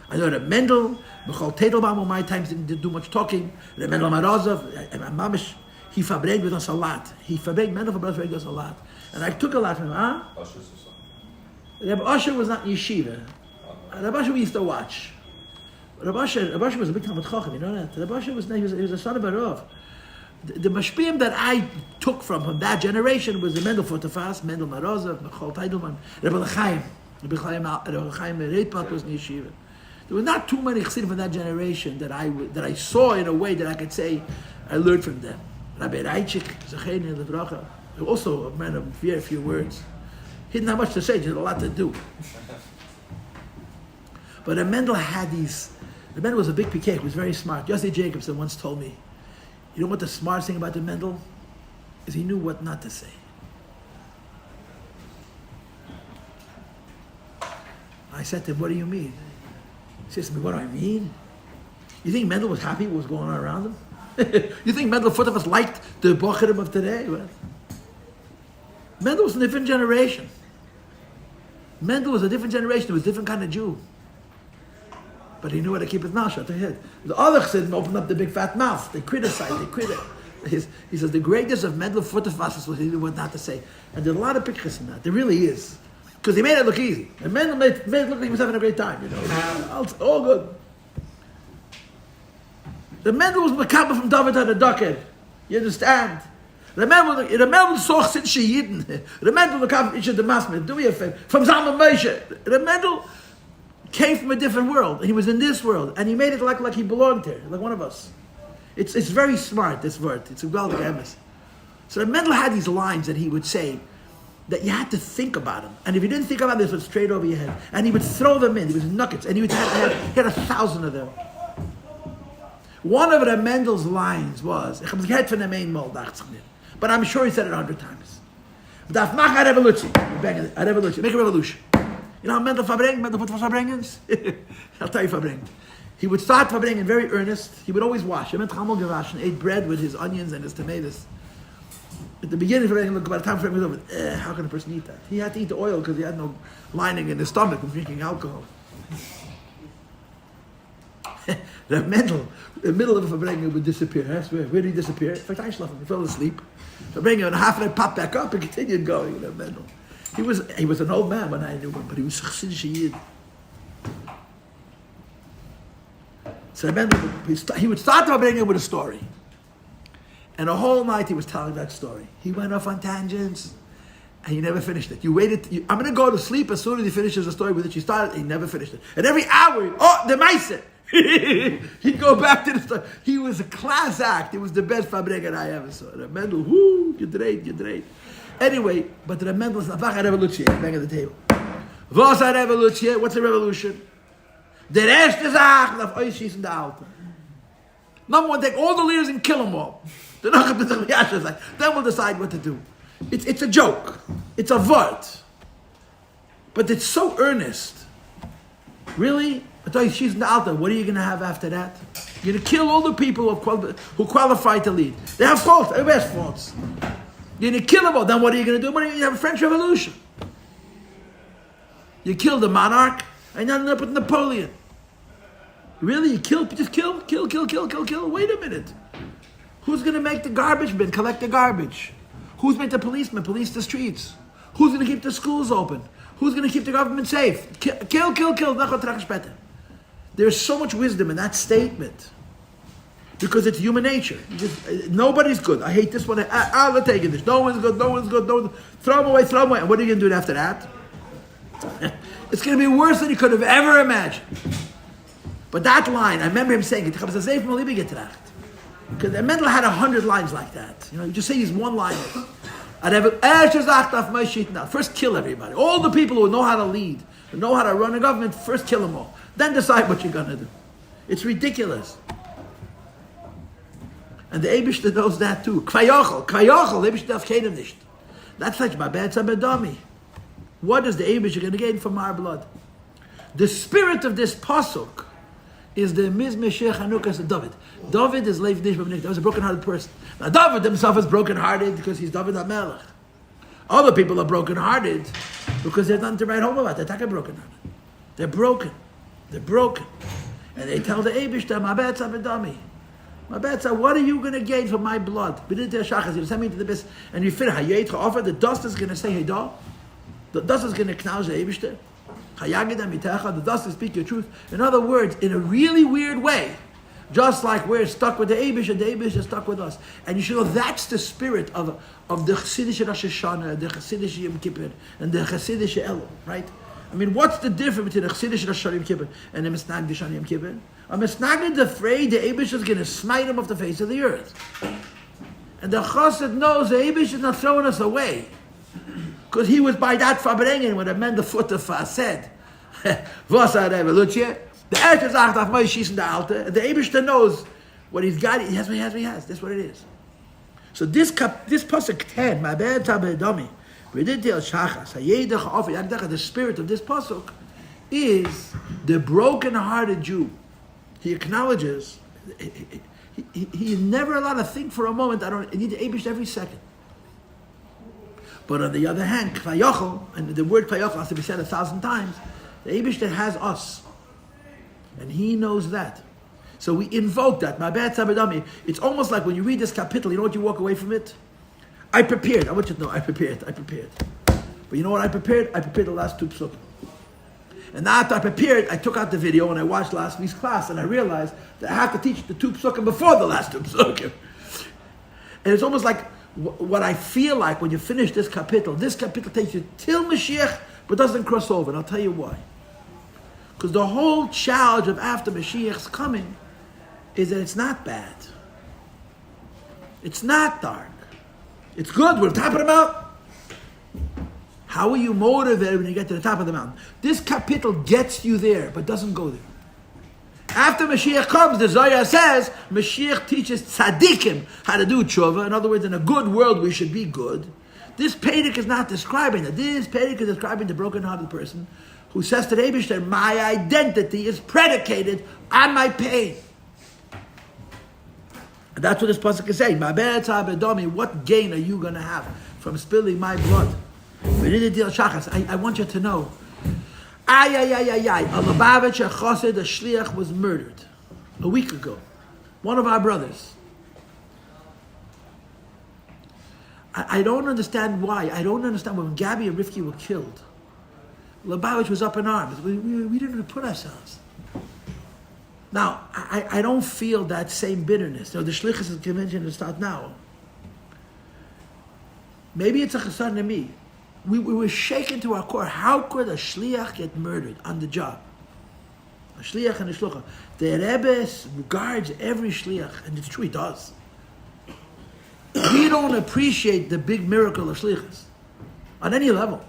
I know Reb Mendel, Mechal Teitelbaum, on my times didn't do much talking. Reb Mendel Marozov, Mamish, he fabriced with us a lot. Mendel fabriced with us a lot. And I took a lot from him, Reb Usher was not in yeshiva. Reb Usher we used to watch. Reb Usher was a big Talmud Chacham, you know that? Reb Usher was a son of a Rav. The mashpiyim that I took from that generation was the Mendel Fotafas, Mendel Marozov, Mechol Teidelman, Reb Chaim. Reb Chaim Reitbach was in yeshiva. There were not too many chassidim from that generation that I saw in a way that I could say I learned from them. Rabbi Reichik, Zachein Levracha, also a man of very few words. He didn't have much to say, just had a lot to do. But Mendel had these. Mendel was a big PK, he was very smart. Yossi Jacobson once told me, you know what the smartest thing about the Mendel is? He knew what not to say. I said to him, what do you mean? He says to me, what do I mean? You think Mendel was happy with what was going on around him? You think Mendel Futafas liked the Bocharim of today? Well, Mendel was a different generation. Mendel was a different generation. He was a different kind of Jew. But he knew how to keep his mouth shut. The other Chassidim opened up the big fat mouth. They criticized. He says the greatness of Mendel Futafas was he knew what not to say. And there's a lot of pictures in that. There really is. Because he made it look easy. And Mendel made it look like he was having a great time. You know, it's all good. The Mendel was makabel from David had a duckhead. You understand? The Mendel saw since Sheyidin. The Mendel makabel each of the masmid. Do me a favor. From Zalman Moshe. The Mendel came from a different world. And he was in this world. And he made it like he belonged here. Like one of us. It's very smart, this word. It's a Galdik Emes. So the Mendel had these lines that he would say. that you had to think about them. And if you didn't think about this, it was straight over your head. And he would throw them in. He was nuggets. And he had 1,000 of them. One of the Mendel's lines was, but I'm sure he said it 100 times. Make a revolution. You know how Mendel put verbrengens? I'll tell you verbrengen. He would start verbrengen very earnest. He would always wash. He ate bread with his onions and his tomatoes. At the beginning of verbrengen, by the time verbrengen was over, how can a person eat that? He had to eat the oil because he had no lining in his stomach from drinking alcohol. The Mendel, in the middle of a verbrengen would disappear. I swear. Where did he disappear? In fact, I slept him. He fell asleep. Verbrengen, and half an hour popped back up and continued going. Mendel. He was an old man when I knew him, but he was Chassidish Yid. So he would start the verbrengen with a story. And the whole night he was telling that story. He went off on tangents, and he never finished it. I'm going to go to sleep as soon as he finishes the story with which he started. He never finished it. And every hour, the Meise! He'd go back to the story. He was a class act. It was the best verbrengen I ever saw. The Mendel, gedreht. Anyway, but the Mendel is a revolution. Bang at the table. What's a revolution? What's a revolution? The erste Sache auf euch schießen der Alte. Number one, take all the leaders and kill them all. Then we'll decide what to do. It's a joke. It's a word. But it's so earnest. Really? What are you going to have after that? You're going to kill all the people who qualify to lead. They have faults. Everybody has faults. You're going to kill them all. Then what are you going to do? You have a French Revolution. You kill the monarch, and you end up with Napoleon. Really? You just kill? Wait a minute. Who's going to make the garbage bin, collect the garbage? Who's going to police the streets? Who's going to keep the schools open? Who's going to keep the government safe? Kill. There's so much wisdom in that statement. Because it's human nature. Nobody's good. I hate this one. I'll take this. No one's good. Throw them away. And what are you going to do after that? It's going to be worse than you could have ever imagined. But that line, I remember him saying it. Because Mendel had 100 lines like that. You just say these one-liners. First kill everybody. All the people who know how to lead, who know how to run a government, first kill them all. Then decide what you're going to do. It's ridiculous. And the Eibishter knows that too. Kvayachol, the Eibishter darf keinem nicht. That's like my bad sabedami. What is the Eibishter going to gain from our blood? The spirit of this pasuk is the Mizmeh Chanukas of David. David is Leif Nish Babnik. That was a broken-hearted person. Now David himself is broken-hearted because he's David HaMelech. Other people are broken-hearted because they're nothing to write home about. They're talking broken-hearted. They're broken. And they tell the Eibishter, my bad sabedami. My bad side, what are you going to gain from my blood? You send me to the best, and you finish. The dust is going to say, hey, dog. The dust is going to acknowledge the Eibishter. The dust will speak your truth. In other words, in a really weird way, just like we're stuck with the Eibishter is stuck with us. And you should know that's the spirit of the Chassidish Rosh Hashanah, the Chassidish Yom Kippur, and the Chassidish Elul, right? I mean, what's the difference between a Chassidish Rosh Hashanah Yom Kippur and a Misnagdish on Yom Kippur? A Misnagdish is afraid the Eibush is going to smite him off the face of the earth. And the Chassid knows the Eibush is not throwing us away. Because he was by that verbrengen when the men the foot of said, was a revolution. The Eretz sagt auf mij schießen der Alte. The Eibush knows what he's got. He has what he has. That's what it is. So this pasuk 10, my bad tabedami. The spirit of this pasuk is the broken-hearted Jew. He acknowledges he never allowed to think for a moment. I need to Eibush every second. But on the other hand, kvayachol, and the word kvayachol has to be said 1,000 times. The Eibush has us, and he knows that. So we invoke that. My bad sabedami. It's almost like when you read this kapitel, you know what you walk away from it. I prepared. I want you to know, I prepared. But you know what I prepared? I prepared the last two psukim. And after I prepared, I took out the video and I watched last week's class and I realized that I have to teach the two psukim before the last two psukim. And it's almost like what I feel like when you finish this kapitel takes you till Mashiach, but doesn't cross over. And I'll tell you why. Because the whole challenge of after Mashiach's coming is that it's not bad. It's not dark. It's good. We're tapping them out. How are you motivated when you get to the top of the mountain? This kapitel gets you there, but doesn't go there. After Mashiach comes, the Zohar says, Mashiach teaches tzaddikim how to do tshuva. In other words, in a good world, we should be good. This Pedic is not describing that. This Pedic is describing the broken-hearted person who says to the Eibishter, my identity is predicated on my pain. And that's what this pasuk is saying. What gain are you going to have from spilling my blood? I want you to know, a Lubavitcher Chassid, a shliach, was murdered a week ago. One of our brothers. I don't understand why. I don't understand when Gabby and Rifki were killed. Lubavitch was up in arms. We didn't put ourselves. Now, I don't feel that same bitterness. The shlichus convention is start now. Maybe it's a chassan to me. We were shaken to our core. How could a shliach get murdered on the job? A shliach and a shlucha. The Rebbe regards every shliach, and it's true, he does. We don't appreciate the big miracle of shlichus on any level.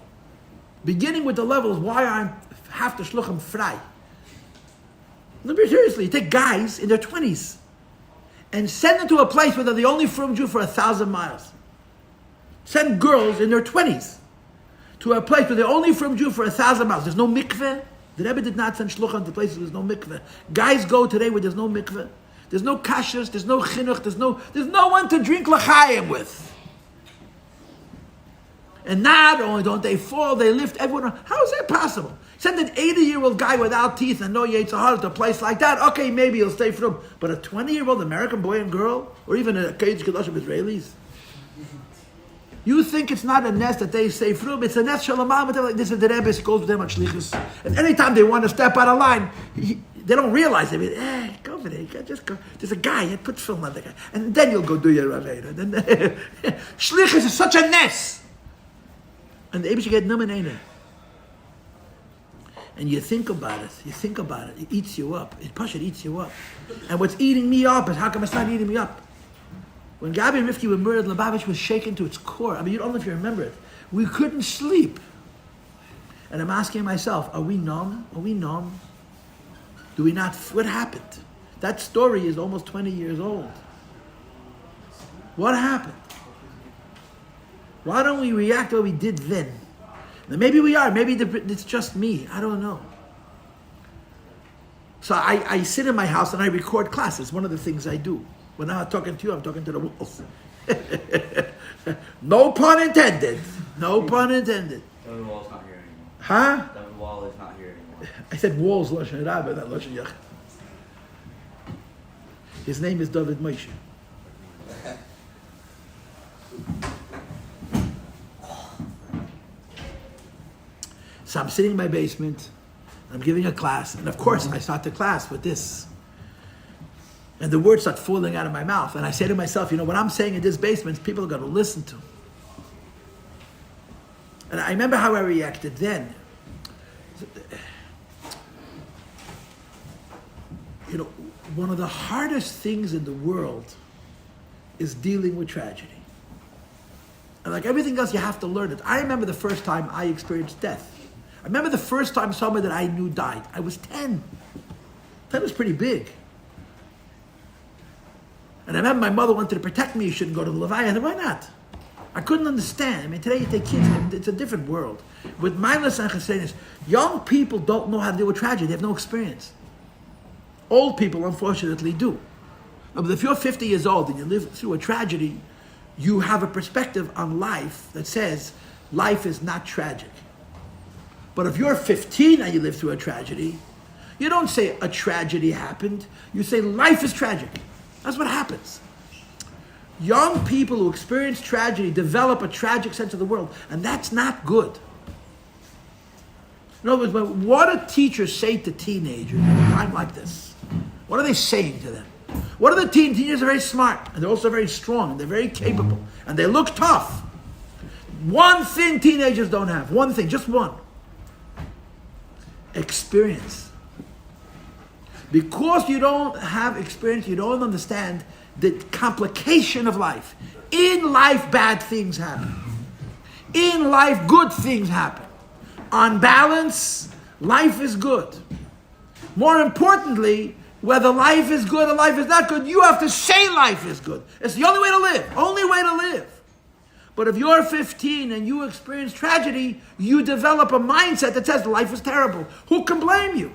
Beginning with the levels, why aren't half the shluchim frei? Look seriously, you take guys in their 20s and send them to a place where they're the only frum Jew for 1,000 miles. Send girls in their 20s to a place where they're only frum Jew for 1,000 miles. There's no mikveh. The Rebbe did not send shluchim to places where there's no mikveh. Guys go today where there's no mikveh. There's no kashrus, there's no chinuch, there's no one to drink l'chaim with. And not only don't they fall, they lift everyone. How is that possible? Send an 80-year-old guy without teeth and no Yetzer Hara to a place like that. Okay, maybe he'll stay from. But a 20-year-old American boy and girl, or even a Kodesh Kedoshim Israelis, you think it's not a nest that they say from? It's a nest shalamam. Like this is the Rebbe goes with them on shlichus. And anytime they want to step out of line, they don't realize it. Go over there. Just go. There's a guy. Put film on the guy, and then you'll go do your raveda. Then shlichus is such a nest. And the Eibush get numenene. And you think about it, it eats you up. It eats you up. And what's eating me up is how come it's not eating me up? When Gabi and Rifki were murdered, Lubavitch was shaken to its core. I mean, you don't know if you remember it. We couldn't sleep. And I'm asking myself, are we numb? Are we numb? Do we not? What happened? That story is almost 20 years old. What happened? Why don't we react the way we did then? Now maybe we are. Maybe it's just me. I don't know. So I sit in my house and I record classes. One of the things I do. When I'm not talking to you, I'm talking to the walls. No pun intended. No pun intended. The wall's not here anymore. Huh? The wall is not here anymore. I said walls, Lashon Rabba, not Lashon Yachid. His name is David Moshe. So I'm sitting in my basement, I'm giving a class, and of course I start the class with this. And the words start falling out of my mouth, and I say to myself, what I'm saying in this basement, people are going to listen to. And I remember how I reacted then. One of the hardest things in the world is dealing with tragedy. And like everything else, you have to learn it. I remember the first time I experienced death. I remember the first time someone that I knew died. I was 10. 10 was pretty big. And I remember my mother wanted to protect me. You shouldn't go to the Levaya. I said, why not? I couldn't understand. I mean, today you take kids, it's a different world. With mindless and chassidus, young people don't know how to deal with tragedy. They have no experience. Old people, unfortunately, do. But if you're 50 years old and you live through a tragedy, you have a perspective on life that says life is not tragic. But if you're 15 and you live through a tragedy, you don't say a tragedy happened. You say life is tragic. That's what happens. Young people who experience tragedy develop a tragic sense of the world, and that's not good. In other words, what do teachers say to teenagers at a time like this? What are they saying to them? What are the teenagers are very smart, and they're also very strong, and they're very capable, and they look tough. One thing teenagers don't have, one thing, just one. Experience. Because you don't have experience, you don't understand the complication of life. In life, bad things happen. In life, good things happen. On balance, life is good. More importantly, whether life is good or life is not good, you have to say life is good. It's the only way to live. Only way to live. But if you're 15 and you experience tragedy, you develop a mindset that says life is terrible. Who can blame you?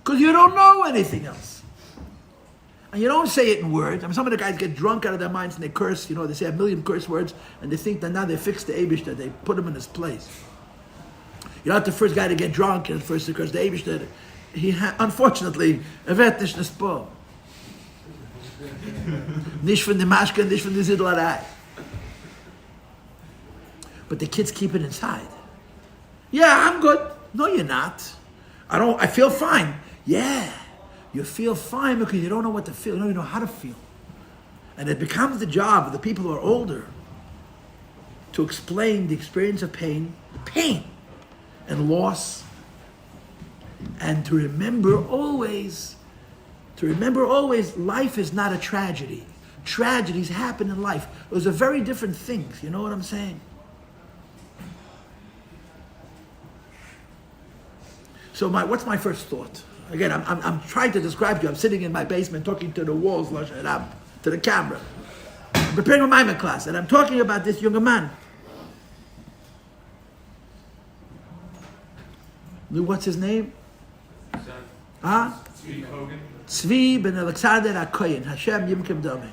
Because you don't know anything else. And you don't say it in words. I mean, some of the guys get drunk out of their minds and they curse. You know, they say a million curse words and they think that now they fixed the Eibishter. They put him in his place. You're not the first guy to get drunk and first to curse the Eibishter. Unfortunately, evet nicht nespo. Nicht von the Mashke, nicht von the Zidlarei. But the kids keep it inside. Yeah, I'm good. No, you're not. I feel fine. Yeah, you feel fine because you don't know what to feel. You don't even know how to feel. And it becomes the job of the people who are older to explain the experience of pain and loss, and to remember always, life is not a tragedy. Tragedies happen in life. Those are very different things. You know what I'm saying? So what's my first thought? Again, I'm trying to describe to you. I'm sitting in my basement talking to the walls, to the camera. I'm preparing a Maimon class, and I'm talking about this younger man. What's his name? Huh? Tzvi ben Alexander HaKoyen. Hashem Yimkim Domeh.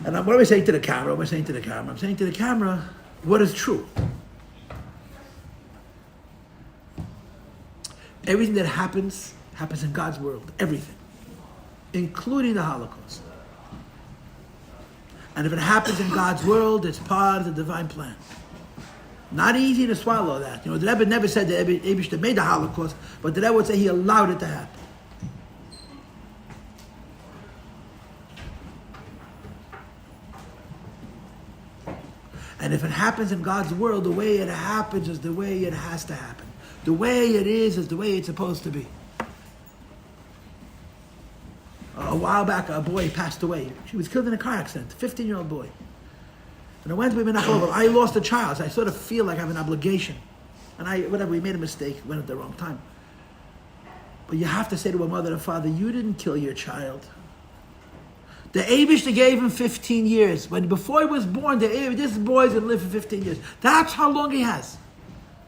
And what am I saying to the camera? I'm saying to the camera what is true. Everything that happens in God's world. Everything. Including the Holocaust. And if it happens in God's world, it's part of the divine plan. Not easy to swallow that. You know, the Rebbe never said that Eibishter made the Holocaust, but the Rebbe would say he allowed it to happen. And if it happens in God's world, the way it happens is the way it has to happen. The way it is the way it's supposed to be. A while back, a boy passed away. She was killed in a car accident, a 15-year-old boy. And I went to be Menachem. I lost a child, so I sort of feel like I have an obligation. And we made a mistake, went at the wrong time. But you have to say to a mother and father, you didn't kill your child. The Eibishter gave him 15 years. Before he was born, this boy's going to live for 15 years. That's how long he has.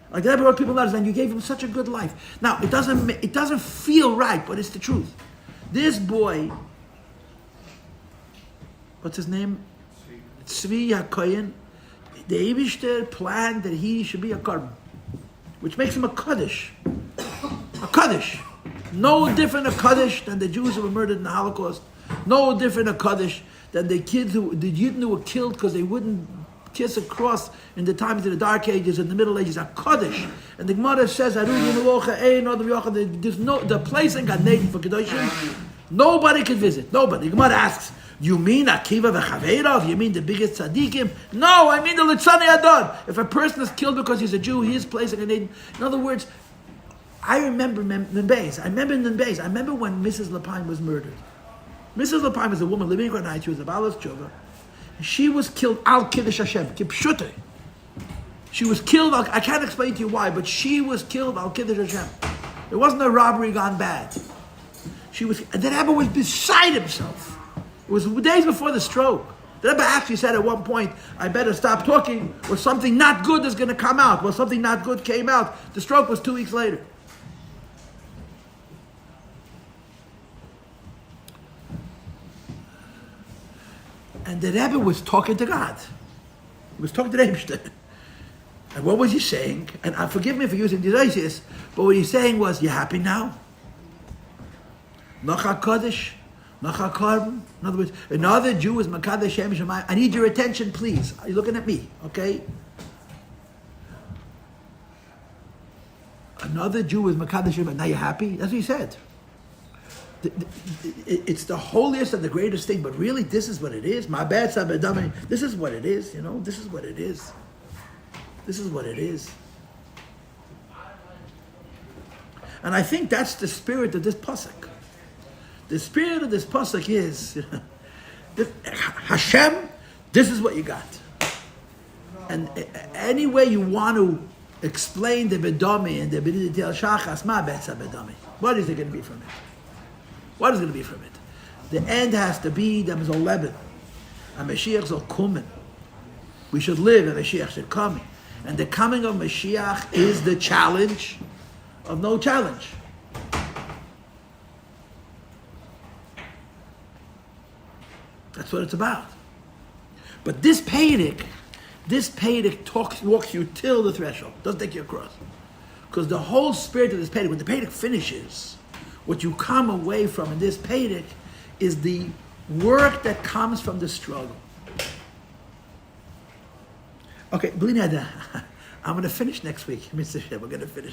Like the Rebbe wrote people letters, and you gave him such a good life. Now, it doesn't feel right, but it's the truth. This boy, what's his name? Tzvi HaKoyen. The Eibishter planned that he should be a korban, which makes him a kaddish. A kaddish. No different a kaddish than the Jews who were murdered in the Holocaust. No different a kaddish than the Yidden who were killed because they wouldn't kiss a cross in the times of the Dark Ages and the Middle Ages. A kaddish. And the Gemara says, the place in Gan Eden for Kedoshim, nobody can visit. Nobody. The Gemara asks, you mean Akiva v'Chaveirav? You mean the biggest tzaddikim? No, I mean the Litzani Adon. If a person is killed because he's a Jew, he is placed in Gan Eden. In other words, I remember Nembeis. I remember when Mrs. Lapine was murdered. Mrs. Lapine was a woman living in Granite. She was a Balas Tshuva. She was killed al Kiddush Hashem, kipshute. She was killed. I can't explain to you why, but she was killed al Kiddush Hashem. It wasn't a robbery gone bad. And the Rebbe was beside himself. It was days before the stroke. The Rebbe actually said at one point, I better stop talking or something not good is going to come out. Well, something not good came out. The stroke was 2 weeks later. And the Rebbe was talking to God. He was talking to the Eibishter. And what was he saying? And forgive me for using these ideas, but what he's saying was, you happy now? Nacha Kodesh? Nacha Korban? In other words, another Jew is Makadesh Shem Shemayim. I need your attention, please. Are you looking at me? Okay? Another Jew is Makadesh Shemayim. Now you're happy? That's what he said. It's the holiest and the greatest thing, but really, this is what it is. My bad, Sabedami. This is what it is, you know? This is what it is. This is what it is. And I think that's the spirit of this pasuk. The spirit of this pasuk is Hashem, this is what you got. And any way you want to explain the Bedami and the B'nidei Shachas, ma Betza Bedami. What is it going to be from it? What is going to be from it? The end has to be the Mizol Leben. A Mashiach zol kommen. We should live, and Mashiach should come. And the coming of Mashiach is the challenge of no challenge. That's what it's about. But this Pedic walks you till the threshold. Doesn't take you across. Because the whole spirit of this Pedic, when the Pedic finishes, what you come away from in this Pedic is the work that comes from the struggle. Okay, I'm going to finish next week. Mr. Sheb, we're going to finish.